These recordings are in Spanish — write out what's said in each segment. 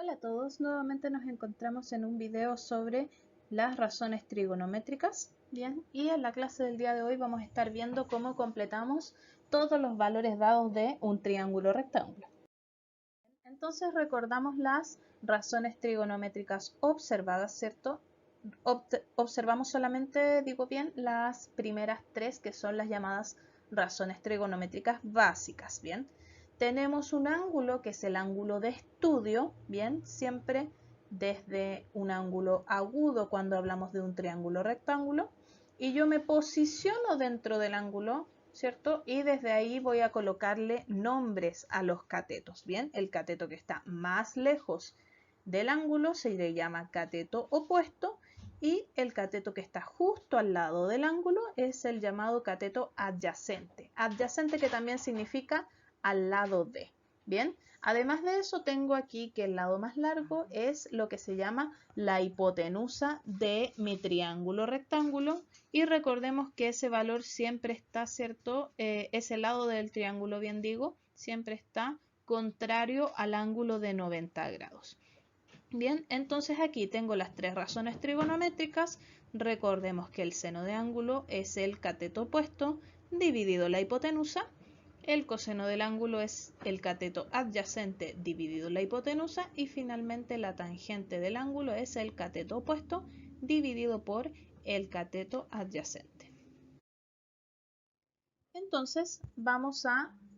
Hola a todos, nuevamente nos encontramos en un video sobre las razones trigonométricas. Bien, y en la clase del día de hoy vamos a estar viendo cómo completamos todos los valores dados de un triángulo rectángulo. Entonces recordamos las razones trigonométricas observadas, ¿cierto? Observamos solamente, digo bien, las primeras tres que son las llamadas razones trigonométricas básicas, ¿bien? Tenemos un ángulo que es el ángulo de estudio, ¿bien? Siempre desde un ángulo agudo cuando hablamos de un triángulo rectángulo. Y yo me posiciono dentro del ángulo, ¿cierto? Y desde ahí voy a colocarle nombres a los catetos, ¿bien? El cateto que está más lejos del ángulo se le llama cateto opuesto y el cateto que está justo al lado del ángulo es el llamado cateto adyacente. Adyacente que también significa al lado de. Bien, además de eso tengo aquí que el lado más largo es lo que se llama la hipotenusa de mi triángulo rectángulo y recordemos que ese valor siempre está, ¿cierto? Ese lado del triángulo, bien digo, siempre está contrario al ángulo de 90 grados. Bien, entonces aquí tengo las tres razones trigonométricas. Recordemos que el seno de ángulo es el cateto opuesto dividido la hipotenusa. El coseno del ángulo es el cateto adyacente dividido la hipotenusa. Y finalmente la tangente del ángulo es el cateto opuesto dividido por el cateto adyacente. Entonces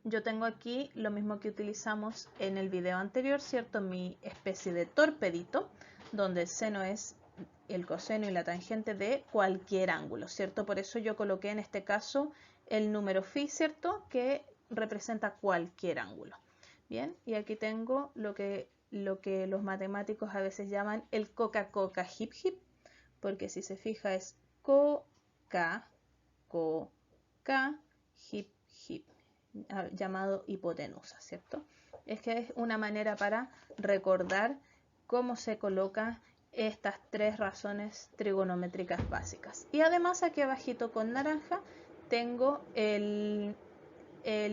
yo tengo aquí lo mismo que utilizamos en el video anterior, ¿cierto? Mi especie de torpedito, donde el seno es el coseno y la tangente de cualquier ángulo, ¿cierto? Por eso yo coloqué en este caso el número phi, ¿cierto? Que representa cualquier ángulo. Bien, y aquí tengo lo que los matemáticos a veces llaman el coca-coca hip hip, porque si se fija es coca, coca, hip hip, llamado hipotenusa, ¿cierto? Es que es una manera para recordar cómo se colocan estas tres razones trigonométricas básicas. Y además aquí abajito con naranja tengo el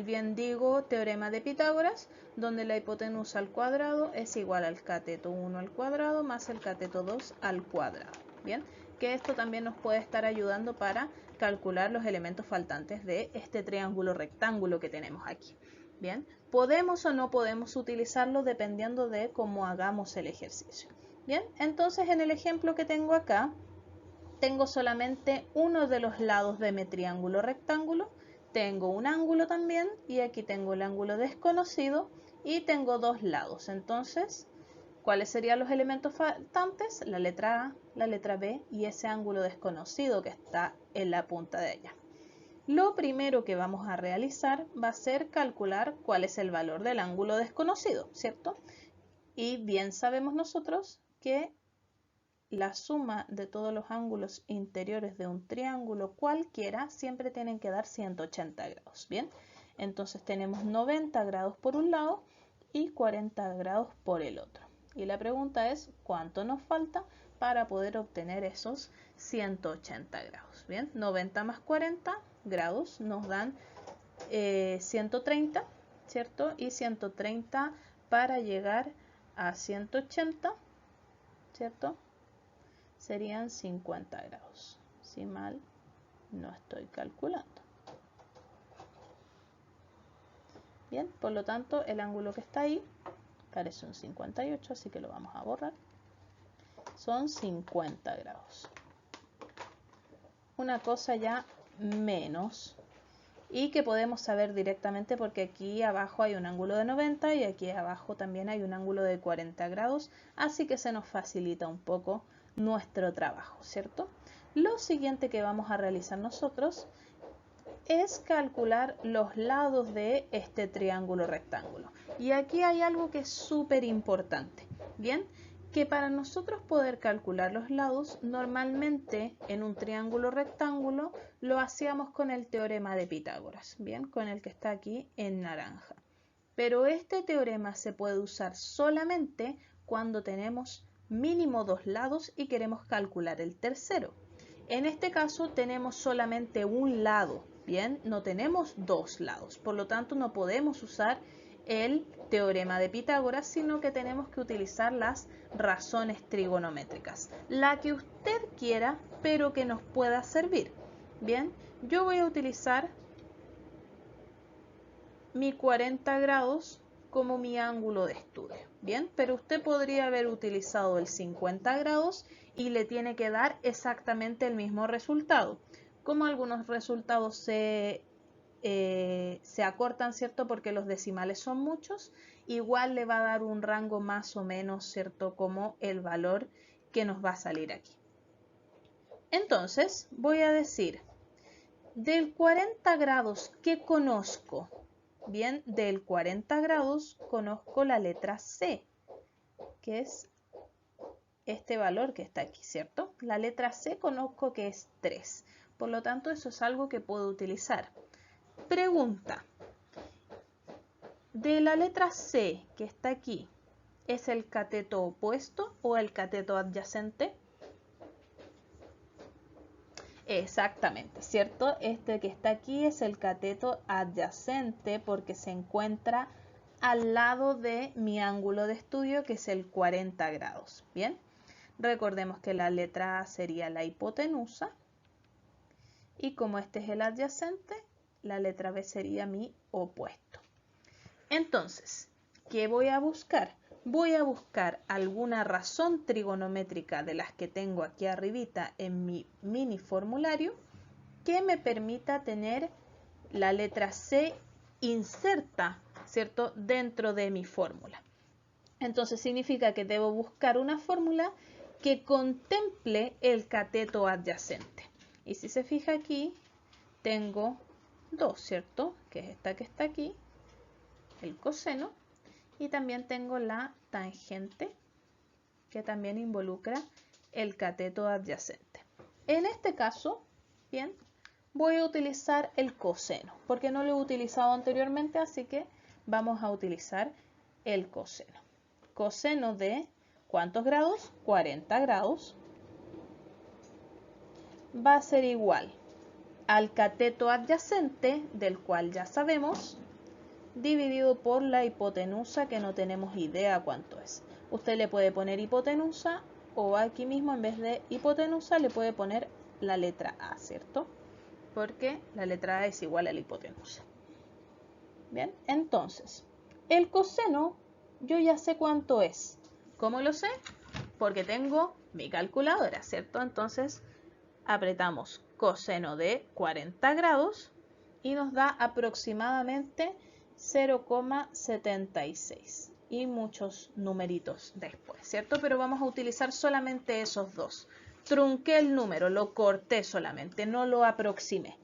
bien digo teorema de Pitágoras, donde la hipotenusa al cuadrado es igual al cateto 1 al cuadrado más el cateto 2 al cuadrado. Bien, que esto también nos puede estar ayudando para calcular los elementos faltantes de este triángulo rectángulo que tenemos aquí. Bien, podemos o no podemos utilizarlo dependiendo de cómo hagamos el ejercicio. Bien, entonces en el ejemplo que tengo acá, tengo solamente uno de los lados de mi triángulo rectángulo, tengo un ángulo también y aquí tengo el ángulo desconocido y tengo dos lados. Entonces, ¿cuáles serían los elementos faltantes? La letra A, la letra B y ese ángulo desconocido que está en la punta de ella. Lo primero que vamos a realizar va a ser calcular cuál es el valor del ángulo desconocido, ¿cierto? Y bien sabemos nosotros que la suma de todos los ángulos interiores de un triángulo cualquiera siempre tienen que dar 180 grados. Bien, entonces tenemos 90 grados por un lado y 40 grados por el otro. Y la pregunta es, ¿cuánto nos falta para poder obtener esos 180 grados? Bien, 90 más 40 grados nos dan 130, ¿cierto? Y 130 para llegar a 180, ¿cierto? Serían 50 grados, si mal no estoy calculando. Bien, por lo tanto, el ángulo que está ahí parece un 58, así que lo vamos a borrar. Son 50 grados. Una cosa ya menos y que podemos saber directamente porque aquí abajo hay un ángulo de 90 y aquí abajo también hay un ángulo de 40 grados, así que se nos facilita un poco nuestro trabajo, ¿cierto? Lo siguiente que vamos a realizar nosotros es calcular los lados de este triángulo rectángulo. Y aquí hay algo que es súper importante, ¿bien? Que para nosotros poder calcular los lados, normalmente en un triángulo rectángulo lo hacíamos con el teorema de Pitágoras, ¿bien? Con el que está aquí en naranja. Pero este teorema se puede usar solamente cuando tenemos mínimo dos lados y queremos calcular el tercero. En este caso tenemos solamente un lado, ¿bien? No tenemos dos lados, por lo tanto no podemos usar el teorema de Pitágoras, sino que tenemos que utilizar las razones trigonométricas, la que usted quiera, pero que nos pueda servir. Bien, yo voy a utilizar mi 40 grados como mi ángulo de estudio. Bien, pero usted podría haber utilizado el 50 grados y le tiene que dar exactamente el mismo resultado. Como algunos resultados se acortan, ¿cierto? Porque los decimales son muchos, igual le va a dar un rango más o menos, ¿cierto? Como el valor que nos va a salir aquí. Entonces, voy a decir, del 40 grados, ¿qué conozco? Bien, del 40 grados conozco la letra C, que es este valor que está aquí, ¿cierto? La letra C conozco que es 3. Por lo tanto, eso es algo que puedo utilizar. Pregunta. De la letra C que está aquí, ¿es el cateto opuesto o el cateto adyacente? Exactamente, ¿cierto? Este que está aquí es el cateto adyacente porque se encuentra al lado de mi ángulo de estudio, que es el 40 grados. Bien, recordemos que la letra A sería la hipotenusa y como este es el adyacente, la letra B sería mi opuesto. Entonces, ¿qué voy a buscar? Voy a buscar alguna razón trigonométrica de las que tengo aquí arribita en mi mini formulario que me permita tener la letra C inserta, ¿cierto?, dentro de mi fórmula. Entonces significa que debo buscar una fórmula que contemple el cateto adyacente. Y si se fija aquí, tengo dos, ¿cierto? Que es esta que está aquí, el coseno, y también tengo la tangente, que también involucra el cateto adyacente. En este caso, bien, voy a utilizar el coseno, porque no lo he utilizado anteriormente, así que vamos a utilizar el coseno. Coseno de, ¿cuántos grados? 40 grados. Va a ser igual al cateto adyacente, del cual ya sabemos, dividido por la hipotenusa, que no tenemos idea cuánto es. Usted le puede poner hipotenusa o aquí mismo en vez de hipotenusa le puede poner la letra A, ¿cierto? Porque la letra A es igual a la hipotenusa. Bien, entonces, el coseno yo ya sé cuánto es. ¿Cómo lo sé? Porque tengo mi calculadora, ¿cierto? Entonces, apretamos coseno de 40 grados y nos da aproximadamente 0,76 y muchos numeritos después, ¿cierto? Pero vamos a utilizar solamente esos dos. Trunqué el número, lo corté solamente, no lo aproximé.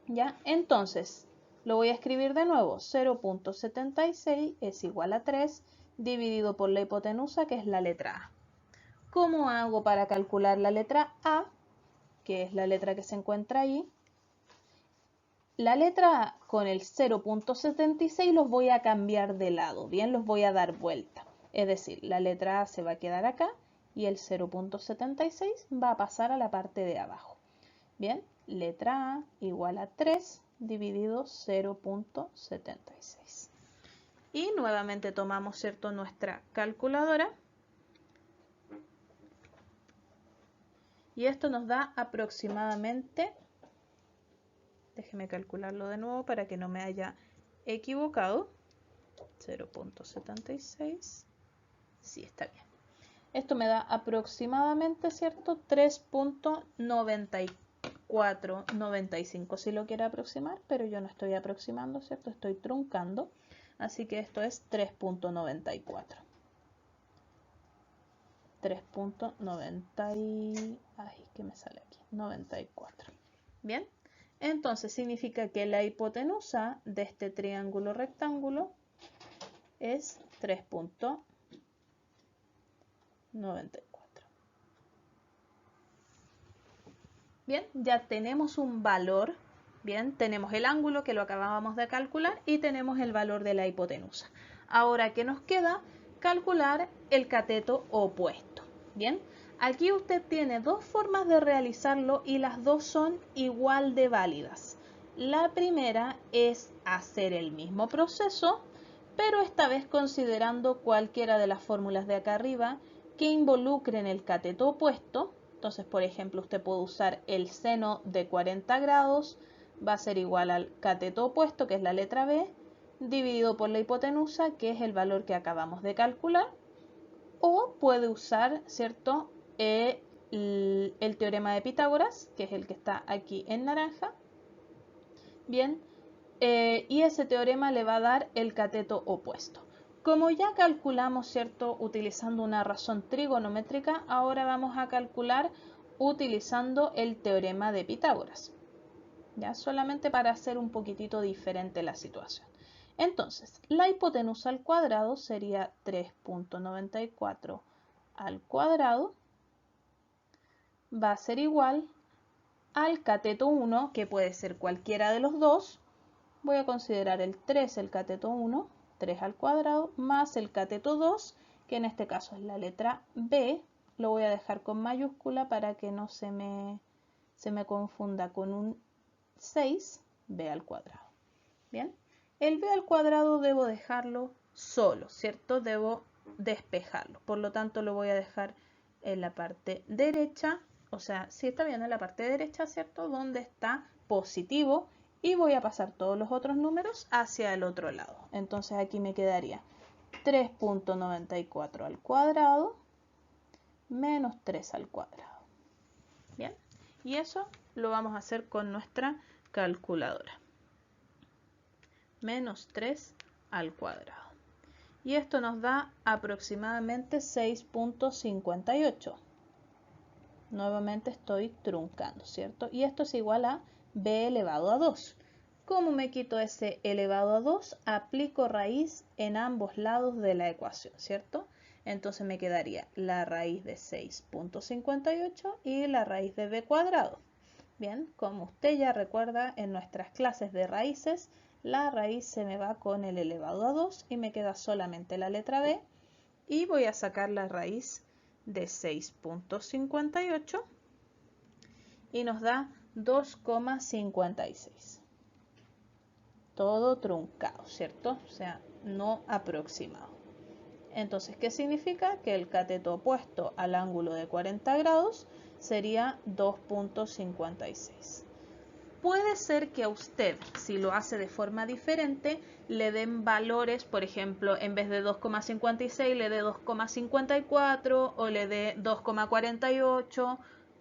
¿Ya? Entonces, lo voy a escribir de nuevo. 0,76 es igual a 3 dividido por la hipotenusa, que es la letra A. ¿Cómo hago para calcular la letra A, que es la letra que se encuentra ahí? La letra A con el 0,76 los voy a cambiar de lado, bien, los voy a dar vuelta. Es decir, la letra A se va a quedar acá y el 0,76 va a pasar a la parte de abajo. Bien, letra A igual a 3 dividido 0,76. Y nuevamente tomamos, ¿cierto?, nuestra calculadora. Y esto nos da aproximadamente, déjeme calcularlo de nuevo para que no me haya equivocado, 0,76, sí, está bien. Esto me da aproximadamente, ¿cierto?, 3,9495 si lo quiere aproximar, pero yo no estoy aproximando, ¿cierto? Estoy truncando, así que esto es 3,94. 3,90 ay, ¿qué me sale aquí? 94. Bien, entonces significa que la hipotenusa de este triángulo rectángulo es 3,94. Bien, ya tenemos un valor. Bien, tenemos el ángulo que lo acabábamos de calcular y tenemos el valor de la hipotenusa. Ahora, ¿qué nos queda? Calcular el cateto opuesto. Bien, aquí usted tiene dos formas de realizarlo y las dos son igual de válidas. La primera es hacer el mismo proceso, pero esta vez considerando cualquiera de las fórmulas de acá arriba que involucren el cateto opuesto. Entonces, por ejemplo, usted puede usar el seno de 40 grados, va a ser igual al cateto opuesto, que es la letra B, dividido por la hipotenusa, que es el valor que acabamos de calcular. O puede usar, ¿cierto?, el teorema de Pitágoras, que es el que está aquí en naranja. Bien, y ese teorema le va a dar el cateto opuesto. Como ya calculamos, ¿cierto?, utilizando una razón trigonométrica, ahora vamos a calcular utilizando el teorema de Pitágoras. Ya, solamente para hacer un poquitito diferente la situación. Entonces, la hipotenusa al cuadrado sería 3.94 al cuadrado. Va a ser igual al cateto 1, que puede ser cualquiera de los dos. Voy a considerar el 3 el cateto 1, 3 al cuadrado, más el cateto 2, que en este caso es la letra B. Lo voy a dejar con mayúscula para que no se me confunda con un 6, B al cuadrado. Bien, el B al cuadrado debo dejarlo solo, ¿cierto? Debo despejarlo. Por lo tanto, lo voy a dejar en la parte derecha. O sea, sí está bien en la parte derecha, ¿cierto? Donde está positivo. Y voy a pasar todos los otros números hacia el otro lado. Entonces aquí me quedaría 3.94 al cuadrado menos 3 al cuadrado. Bien, y eso lo vamos a hacer con nuestra calculadora. Menos 3 al cuadrado. Y esto nos da aproximadamente 6.58. Nuevamente estoy truncando, ¿cierto? Y esto es igual a b elevado a 2. ¿Cómo me quito ese elevado a 2? Aplico raíz en ambos lados de la ecuación, ¿cierto? Entonces me quedaría la raíz de 6.58 y la raíz de b cuadrado. Bien, como usted ya recuerda en nuestras clases de raíces, la raíz se me va con el elevado a 2 y me queda solamente la letra b. Y voy a sacar la raíz de 6.58 y nos da 2,56. Todo truncado, ¿cierto? O sea, no aproximado. Entonces, ¿qué significa? Que el cateto opuesto al ángulo de 40 grados sería 2.56. Puede ser que a usted, si lo hace de forma diferente, le den valores, por ejemplo, en vez de 2,56 le dé 2,54 o le dé 2,48,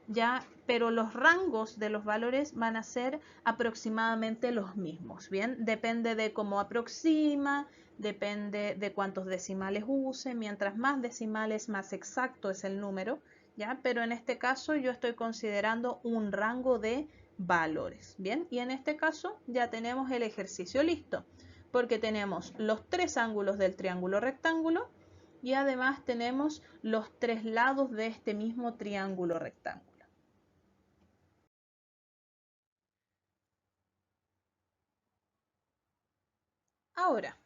ya, pero los rangos de los valores van a ser aproximadamente los mismos, ¿bien? Depende de cómo aproxima, depende de cuántos decimales use, mientras más decimales, más exacto es el número, ¿ya? Pero en este caso yo estoy considerando un rango de valores, ¿bien? Y en este caso ya tenemos el ejercicio listo, porque tenemos los tres ángulos del triángulo rectángulo y además tenemos los tres lados de este mismo triángulo rectángulo. Ahora,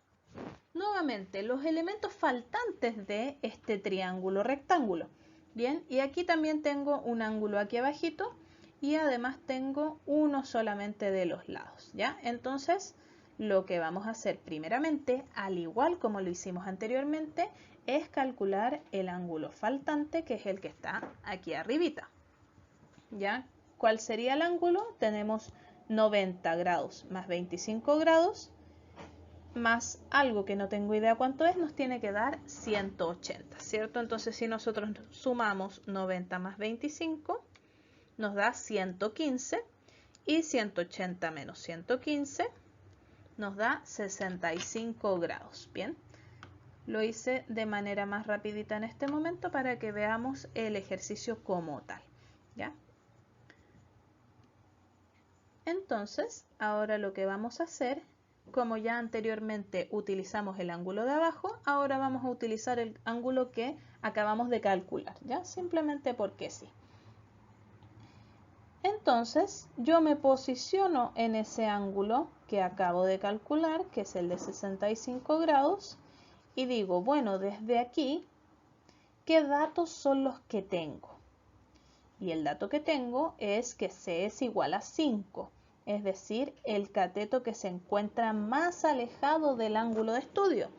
nuevamente, los elementos faltantes de este triángulo rectángulo. Bien, y aquí también tengo un ángulo aquí abajito y además tengo uno solamente de los lados, ¿ya? Entonces, lo que vamos a hacer primeramente, al igual como lo hicimos anteriormente, es calcular el ángulo faltante, que es el que está aquí arribita, ¿ya? ¿Cuál sería el ángulo? Tenemos 90 grados más 25 grados más algo que no tengo idea cuánto es, nos tiene que dar 180, ¿cierto? Entonces, si nosotros sumamos 90 más 25, nos da 115, y 180 menos 115 nos da 65 grados. Bien, lo hice de manera más rapidita en este momento para que veamos el ejercicio como tal, ¿ya? Entonces, ahora lo que vamos a hacer, como ya anteriormente utilizamos el ángulo de abajo, ahora vamos a utilizar el ángulo que acabamos de calcular, ¿ya? Simplemente porque sí. Entonces, yo me posiciono en ese ángulo que acabo de calcular, que es el de 65 grados, y digo, bueno, desde aquí, ¿qué datos son los que tengo? Y el dato que tengo es que C es igual a 5. Es decir, el cateto que se encuentra más alejado del ángulo de estudio.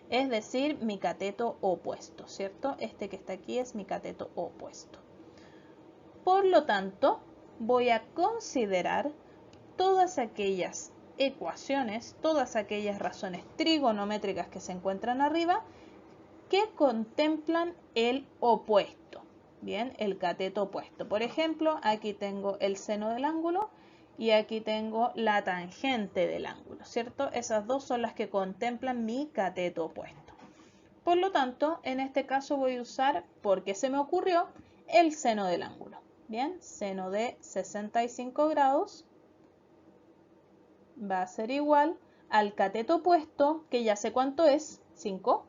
es decir, mi cateto opuesto, ¿cierto? Este que está aquí es mi cateto opuesto. Por lo tanto, voy a considerar todas aquellas ecuaciones, todas aquellas razones trigonométricas que se encuentran arriba que contemplan el opuesto, bien, el cateto opuesto. Por ejemplo, aquí tengo el seno del ángulo y aquí tengo la tangente del ángulo, ¿cierto? Esas dos son las que contemplan mi cateto opuesto. Por lo tanto, en este caso voy a usar, porque se me ocurrió, el seno del ángulo. Bien, seno de 65 grados va a ser igual al cateto opuesto, que ya sé cuánto es, 5,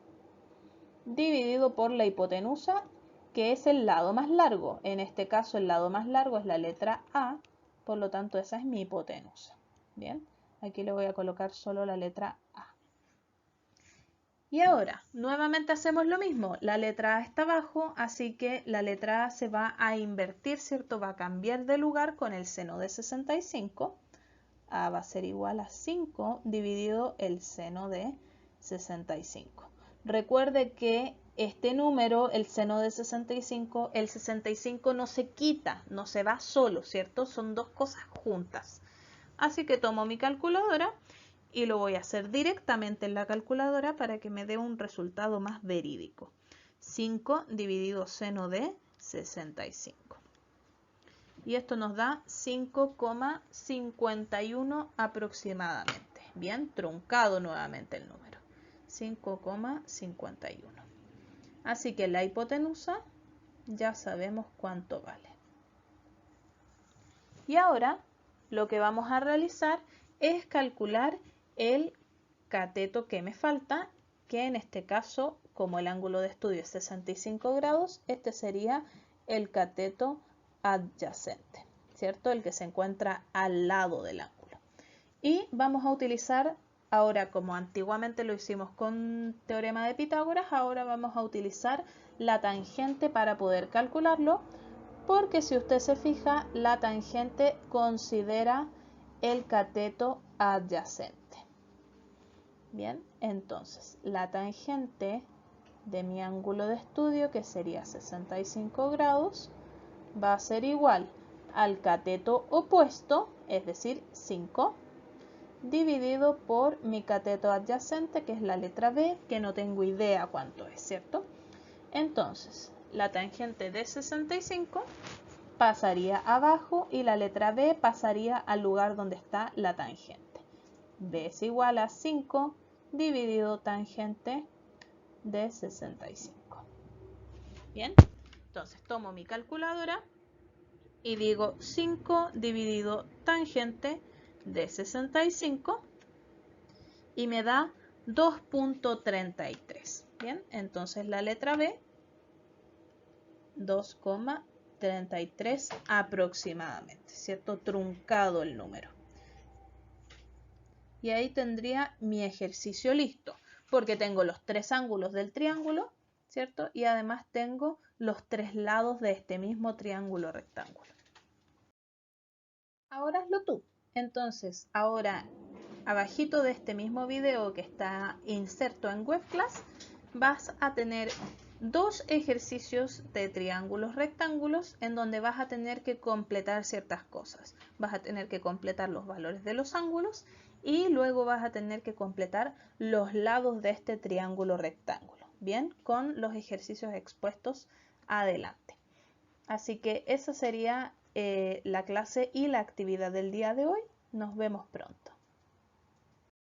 dividido por la hipotenusa, que es el lado más largo. En este caso el lado más largo es la letra A, por lo tanto esa es mi hipotenusa. Bien, aquí le voy a colocar solo la letra A. Y ahora, nuevamente hacemos lo mismo. La letra A está abajo, así que la letra A se va a invertir, ¿cierto? Va a cambiar de lugar con el seno de 65. A va a ser igual a 5 dividido el seno de 65. Recuerde que este número, el seno de 65, el 65 no se quita, no se va solo, ¿cierto? Son dos cosas juntas. Así que tomo mi calculadora y lo voy a hacer directamente en la calculadora para que me dé un resultado más verídico. 5 dividido seno de 65. Y esto nos da 5,51 aproximadamente. Bien, truncado nuevamente el número. 5,51. Así que la hipotenusa ya sabemos cuánto vale. Y ahora lo que vamos a realizar es calcular el cateto que me falta, que en este caso, como el ángulo de estudio es 65 grados, este sería el cateto adyacente, ¿cierto? El que se encuentra al lado del ángulo. Y vamos a utilizar, ahora como antiguamente lo hicimos con teorema de Pitágoras, ahora vamos a utilizar la tangente para poder calcularlo, porque si usted se fija, la tangente considera el cateto adyacente. Bien, entonces la tangente de mi ángulo de estudio, que sería 65 grados, va a ser igual al cateto opuesto, es decir, 5, dividido por mi cateto adyacente, que es la letra B, que no tengo idea cuánto es, ¿cierto? Entonces, la tangente de 65 pasaría abajo y la letra B pasaría al lugar donde está la tangente. B es igual a 5 dividido tangente de 65. Bien, entonces tomo mi calculadora y digo 5 dividido tangente de 65 y me da 2,33. Bien, entonces la letra B, 2,33 aproximadamente, ¿cierto? Truncado el número. Y ahí tendría mi ejercicio listo, porque tengo los tres ángulos del triángulo, ¿cierto? Y además tengo los tres lados de este mismo triángulo rectángulo. Ahora hazlo tú. Entonces, ahora abajito de este mismo video que está inserto en WebClass, vas a tener dos ejercicios de triángulos rectángulos en donde vas a tener que completar ciertas cosas. Vas a tener que completar los valores de los ángulos y luego vas a tener que completar los lados de este triángulo rectángulo, bien, con los ejercicios expuestos adelante. Así que esa sería la clase y la actividad del día de hoy. Nos vemos pronto.